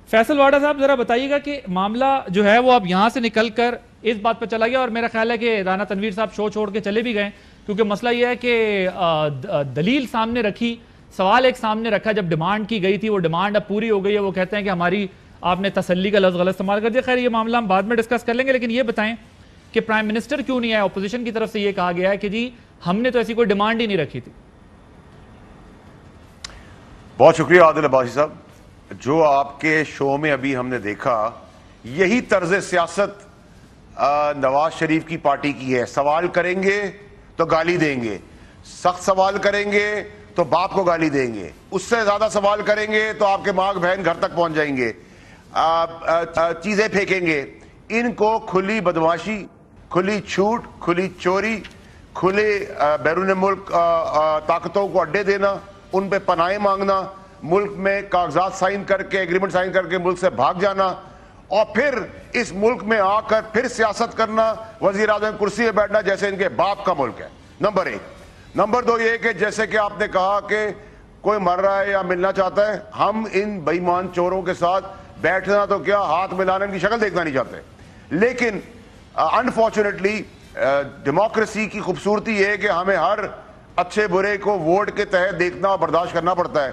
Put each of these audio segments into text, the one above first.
فیصل واڈا صاحب ذرا بتائیے گا کہ معاملہ جو ہے وہ اب یہاں سے نکل کر اس بات پر چلا گیا، اور میرا خیال ہے کہ رانا تنویر صاحب شو چھوڑ کے چلے بھی گئے، کیونکہ مسئلہ یہ ہے کہ دلیل سامنے رکھی، سوال ایک سامنے رکھا، جب ڈیمانڈ کی گئی تھی وہ ڈیمانڈ اب پوری ہو گئی ہے، وہ کہتے ہیں کہ ہماری آپ نے تسلی کا لفظ غلط استعمال کر دیا۔ خیر یہ معاملہ ہم بعد میں ڈسکس کر لیں گے، لیکن یہ بتائیں کہ پرائم منسٹر کیوں نہیں آیا؟ اپوزیشن کی طرف سے یہ کہا گیا ہے کہ جی ہم نے تو ایسی کوئی ڈیمانڈ ہی نہیں رکھی تھی۔ بہت شکریہ عادل عباسی صاحب۔ جو آپ کے شو میں ابھی ہم نے دیکھا، یہی طرز سیاست نواز شریف کی پارٹی کی ہے۔ سوال کریں گے تو گالی دیں گے، سخت سوال کریں گے تو باپ کو گالی دیں گے، اس سے زیادہ سوال کریں گے تو آپ کے ماں بہن گھر تک پہنچ جائیں گے، چیزیں پھینکیں گے۔ ان کو کھلی بدمعاشی، کھلی چھوٹ، کھلی چوری، کھلے بیرون ملک طاقتوں کو اڈے دینا، ان پہ پناہیں مانگنا، ملک میں کاغذات سائن کر کے، ایگریمنٹ سائن کر کے ملک سے بھاگ جانا، اور پھر اس ملک میں آ کر پھر سیاست کرنا، وزیر اعظم کرسی پہ بیٹھنا جیسے ان کے باپ کا ملک ہے۔ نمبر ایک۔ نمبر دو یہ کہ جیسے کہ آپ نے کہا کہ کوئی مر رہا ہے یا ملنا چاہتا ہے، ہم ان بے ایمان چوروں کے ساتھ بیٹھنا تو کیا، ہاتھ ملانے کی شکل دیکھنا نہیں چاہتے۔ لیکن انفارچونیٹلی ڈیموکریسی کی خوبصورتی یہ ہے کہ ہمیں ہر اچھے برے کو ووٹ کے تحت دیکھنا اور برداشت کرنا پڑتا ہے۔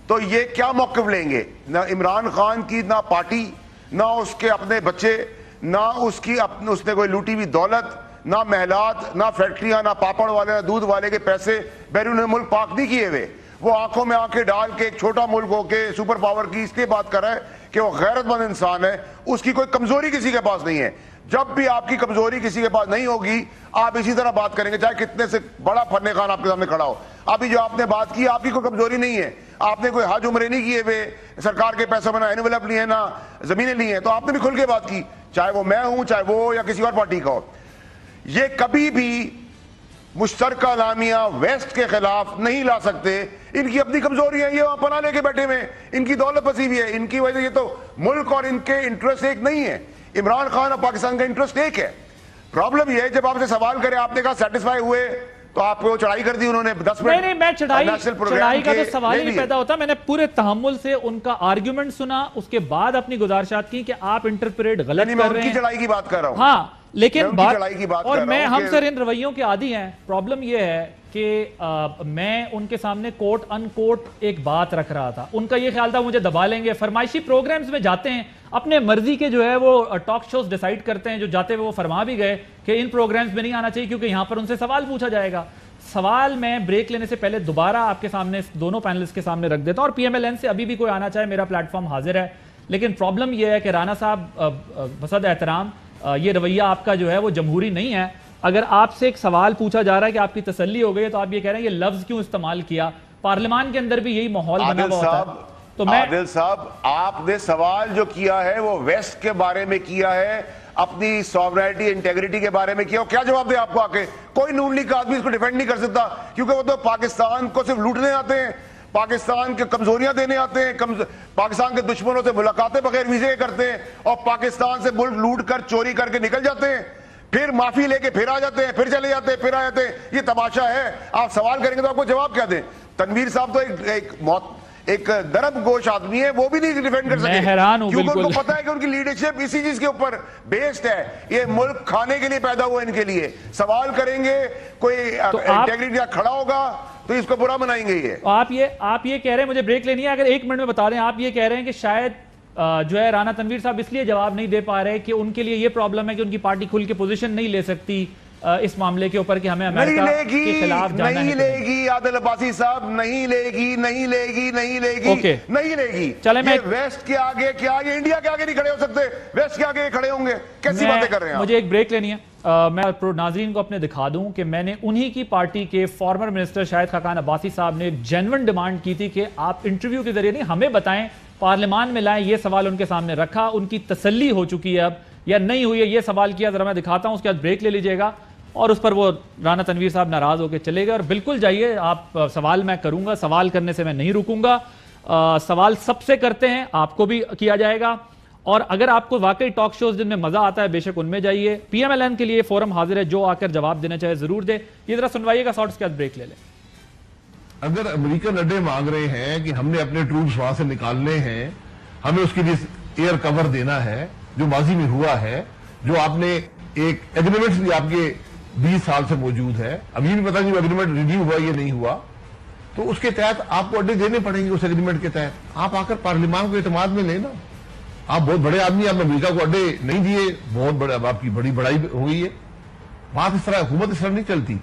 تو یہ کیا موقف لیں گے؟ نہ عمران خان کی نہ پارٹی، نہ اس کے اپنے بچے، نہ اس نے کوئی لوٹی ہوئی دولت، نہ محلات، نہ فیکٹریاں، نہ پاپڑ والے، نہ دودھ والے کے پیسے بیرون ملک پاک نہیں کیے ہوئے۔ وہ آنکھوں میں آنکھیں ڈال کے ایک چھوٹا ملک ہو کے سپر پاور کی اس لیے بات کر رہا ہے کہ وہ غیرت مند انسان ہے، اس کی کوئی کمزوری کسی کے پاس نہیں ہے۔ جب بھی آپ کی کمزوری کسی کے پاس نہیں ہوگی، آپ اسی طرح بات کریں گے، چاہے کتنے سے بڑا فن خان آپ کے سامنے کھڑا ہو۔ ابھی جو آپ نے بات کی، آپ کی کوئی کمزوری نہیں ہے، آپ نے کوئی حج عمرے نہیں کیے ہوئے، سرکار کے پیسوں میں نہ انویلپ لی ہے، نہ زمینیں لی ہیں، تو آپ نے بھی کھل کے بات کی، چاہے وہ میں ہوں، چاہے وہ یا کسی اور پارٹی کا ہو۔ یہ کبھی بھی مشترکہ اعلامیہ ویسٹ کے خلاف نہیں لا سکتے، ان کی اپنی کمزوری ہے، یہ وہاں پناہ لے کے بیٹھے ہوئے ہیں، ان کی دولت پسی ہوئی ہے، ان کی وجہ سے یہ تو ملک اور ان کے انٹرسٹ ایک نہیں ہے۔ عمران خان اور پاکستان کا انٹرسٹ ایک ہے۔ پرابلم یہ ہے جب آپ سے سوال کرے، آپ نے کہا سیٹسفائی ہوئے، تو آپ کو چڑھائی کر دی انہوں نے 10 منٹ۔ نہیں، میں چڑھائی کا تو سوال ہی نہیں پیدا ہوتا۔ میں نے پورے تحمل سے ان کا آرگیومنٹ سنا، اس کے بعد اپنی گزارشات کی کہ آپ انٹرپریٹ غلط کر رہے ہیں۔ میں ان کی چڑھائی کی بات کر رہا ہوں۔ ہاں لیکن اور میں ہم سر ان رویوں کے عادی ہیں۔ پرابلم یہ ہے کہ میں ان کے سامنے کوٹ ان کوٹ ایک بات رکھ رہا تھا، ان کا یہ خیال تھا مجھے دبا لیں گے۔ فرمائشی پروگرامز میں جاتے ہیں، اپنے مرضی کے جو ہے وہ ٹاک شوز ڈیسائیڈ کرتے ہیں، جو جاتے ہوئے وہ فرما بھی گئے کہ ان پروگرامز میں نہیں آنا چاہیے کیونکہ یہاں پر ان سے سوال پوچھا جائے گا۔ سوال میں بریک لینے سے پہلے دوبارہ آپ کے سامنے دونوں پینلسٹ کے سامنے رکھ دیتا ہوں، اور پی ایم ایل این سے ابھی بھی کوئی آنا چاہے میرا پلیٹ فارم حاضر ہے۔ لیکن پرابلم یہ ہے کہ رانا صاحب بصد احترام، یہ رویہ آپ کا جو ہے وہ جمہوری نہیں ہے۔ اگر آپ سے ایک سوال پوچھا جا رہا ہے کہ آپ کی تسلی ہو گئی ہے تو آپ یہ کہہ رہے ہیں یہ لفظ کیوں استعمال کیا؟ پارلیمان کے اندر بھی یہی ماحول بنا ہوا ہوتا ہے۔ تو عادل صاحب، آپ نے سوال جو کیا ہے وہ ویسٹ کے بارے میں کیا ہے، اپنی سوورنٹی انٹیگریٹی کے بارے میں کیا، کیا جواب دے آپ کو؟ آ کے کوئی نون لیگ کا آدمی اس کو ڈیفینڈ نہیں کر سکتا، کیونکہ وہ تو پاکستان کو صرف لوٹنے آتے ہیں، پاکستان کے کمزوریاں دینے آتے ہیں، پاکستان کے دشمنوں سے ملاقاتیں بغیر ویزے کے کرتے ہیں، اور پاکستان سے ملک لوٹ کر چوری کر کے نکل جاتے ہیں، پھر معافی لے کے پھر آ جاتے ہیں، پھر چلے جاتے ہیں، پھر آ جاتے ہیں۔ یہ تماشا ہے۔ آپ سوال کریں گے تو آپ کو جواب کیا دیں؟ تنویر صاحب تو ایک درب گوش آدمی ہے، وہ بھی نہیں ڈیفینڈ کر سکے، کیونکہ ان کو پتا ہے کہ ان کی لیڈرشپ اسی چیز کے اوپر بیسڈ ہے۔ یہ ملک کھانے کے لیے پیدا ہوا ان کے لیے۔ سوال کریں گے، کوئی انٹیگریٹی کھڑا ہوگا تو اس کو برا منائیں گے۔ یہ آپ یہ کہہ رہے ہیں، مجھے بریک لینی ہے، اگر 1 منٹ میں بتا دیں، آپ یہ کہہ رہے ہیں کہ شاید جو ہے رانا تنویر صاحب اس لیے جواب نہیں دے پا رہے کہ ان کے لیے یہ پرابلم ہے کہ ان کی پارٹی کھل کے پوزیشن نہیں لے سکتی اس معاملے کے اوپر کہ ہمیں امریکہ کے خلاف جانا ہے۔ نہیں لے گی عادل عباسی صاحب، نہیں لے گی، نہیں لے گی، نہیں لے گی، نہیں لے گی۔ یہ ویسٹ کے آگے کیا، یہ انڈیا کے آگے نہیں کھڑے ہو سکتے، ویسٹ کے آگے کھڑے ہوں گے؟ کیسی باتیں کر رہے ہیں؟ مجھے ایک بریک لینی ہے۔ میں ناظرین کو اپنے دکھا دوں کہ میں نے انہی کی پارٹی کے فارمر منسٹر شاہد خاقان عباسی صاحب نے جینون ڈیمانڈ کی تھی کہ آپ انٹرویو کے ذریعے نہیں ہمیں بتائیں، پارلیمان میں لائیں۔ یہ سوال ان کے سامنے رکھا، ان کی تسلی ہو چکی ہے اب یا نہیں ہوئی ہے، یہ سوال کیا، ذرا میں دکھاتا ہوں، اس کے بعد بریک لے لیجئے گا، اور اس پر وہ رانا تنویر صاحب ناراض ہو کے چلے گئے۔ اور بالکل جائیے، آپ سوال میں کروں گا، سوال کرنے سے میں نہیں رکوں گا، سوال سب سے کرتے ہیں، آپ کو بھی کیا جائے گا، اور اگر آپ کو واقعی ٹاک شوز جن میں مزہ آتا ہے بے شک ان میں جائیے۔ پی ایم ایل این کے لیے فورم حاضر ہے، جو آ کر جواب دینا چاہے ضرور دے۔ یہ ذرا سنوائیے گا شارٹس کے بعد بریک لے لیں۔ اگر امریکن اڈے مانگ رہے ہیں کہ ہم نے اپنے ٹروپس وہاں سے نکالنے ہیں، ہمیں اس کے لیے ایئر کور دینا ہے جو ماضی میں ہوا ہے, جو آپ نے ایک ایگریمنٹ بھی آپ کے 20 سال سے موجود ہے, ابھی بھی پتہ نہیں وہ ایگریمنٹ ریویو ہوا یہ نہیں ہوا, تو اس کے تحت آپ کو اڈے دینے پڑیں گے. اس ایگریمنٹ کے تحت آپ آ کر پارلیمان کو اعتماد میں لیں نا. آپ بہت بڑے آدمی, آپ نے امریکہ کو اڈے نہیں دیے, بہت بڑے, آپ کی بڑی بڑائی ہو گئی ہے. بات اس طرح, حکومت اس طرح نہیں چلتی.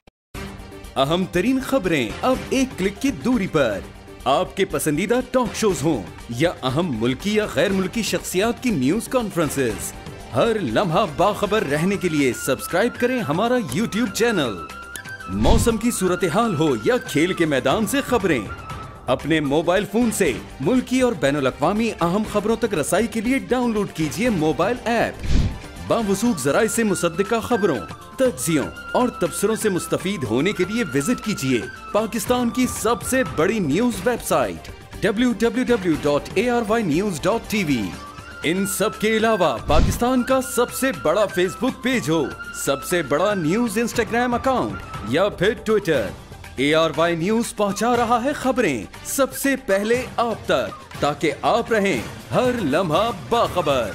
اہم ترین خبریں اب ایک کلک کی دوری پر. آپ کے پسندیدہ ٹاک شوز ہوں یا اہم ملکی یا غیر ملکی شخصیات کی نیوز کانفرنسز, ہر لمحہ باخبر رہنے کے لیے سبسکرائب کریں ہمارا یوٹیوب چینل. موسم کی صورتحال ہو یا کھیل کے میدان سے خبریں, اپنے موبائل فون سے ملکی اور بین الاقوامی اہم خبروں تک رسائی کے لیے ڈاؤن لوڈ کیجیے موبائل ایپ. باوثوق ذرائع سے مصدقہ خبروں, تجزیوں اور تبصروں سے مستفید ہونے کے لیے وزٹ کیجیے پاکستان کی سب سے بڑی نیوز ویب سائٹ www.arYnews.tv. ان سب کے علاوہ پاکستان کا سب سے بڑا فیس بک پیج ہو, سب سے بڑا نیوز انسٹاگرام اکاؤنٹ یا پھر ٹویٹر, ARY نیوز پہنچا رہا ہے خبریں سب سے پہلے آپ تک, تاکہ آپ رہیں ہر لمحہ باخبر.